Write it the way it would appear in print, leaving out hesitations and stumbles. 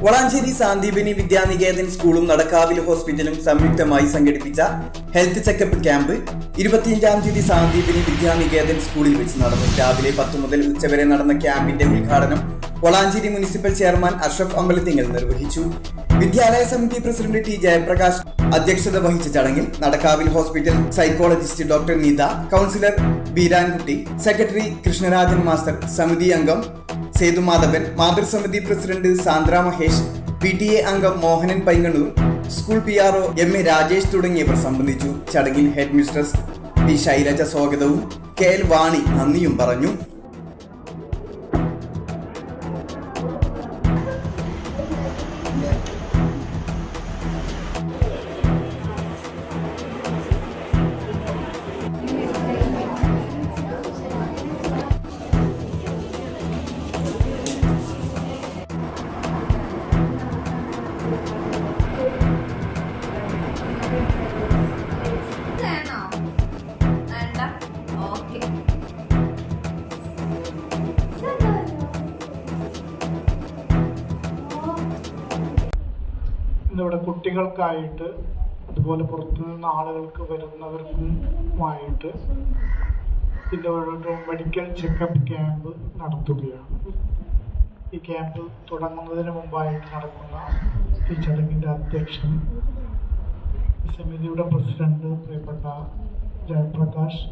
വളാഞ്ചേരി സാന്ദീപിനി വിദ്യാനികേതൻ സ്കൂളും നടക്കാവിൽ ഹോസ്പിറ്റലും സംയുക്തമായി സംഘടിപ്പിച്ച ഹെൽത്ത് ചെക്കപ്പ് ക്യാമ്പ് 25-ാം തീയതി സാന്ദീപിനി വിദ്യാനികേതൻ സ്കൂളിൽ വെച്ച് നടന്നു. രാവിലെ 10 മുതൽ ഉച്ചവരെ നടന്ന ക്യാമ്പിന്റെ ഉദ്ഘാടനം വളാഞ്ചേരി മുനിസിപ്പൽ ചെയർമാൻ അഷ്റഫ് അമ്പലത്തിങ്ങൽ നിർവഹിച്ചു. വിദ്യാലയ സമിതി പ്രസിഡന്റ് ടി ജയപ്രകാശ് അധ്യക്ഷത വഹിച്ച ചടങ്ങിൽ നടക്കാവിൽ hospital psychologist doctor Neetha, councillor Beerankutty, secretary Krishnarajan master, സമിതി അംഗം സേതുമാധവൻ, മാതൃസമിതി പ്രസിഡന്റ് സാന്ദ്ര മഹേഷ്, PTA അംഗം Mohanan Paingannur, school PRO MA Rajesh തുടങ്ങിയവർ സംബന്ധിച്ചു. ചടങ്ങിൽ ഹെഡ് മിസ്ട്രസ് P ശൈലജ സ്വാഗതവും KL വാണി നന്ദിയും പറഞ്ഞു. ഇന്നിവിടെ കുട്ടികൾക്കായിട്ട് അതുപോലെ പുറത്തുനിന്ന് ആളുകൾക്ക് വരുന്നവർക്കുമായിട്ട് ഇതിൻ്റെ ഒരു മെഡിക്കൽ ചെക്കപ്പ് ക്യാമ്പ് നടത്തുകയാണ്. ഈ ക്യാമ്പ് തുടങ്ങുന്നതിന് മുമ്പായിട്ട് നടക്കുന്ന ഈ ചടങ്ങിൻ്റെ അധ്യക്ഷൻ സമിതിയുടെ പ്രസിഡന്റ് പ്രിയപ്പെട്ട ജയപ്രകാശ്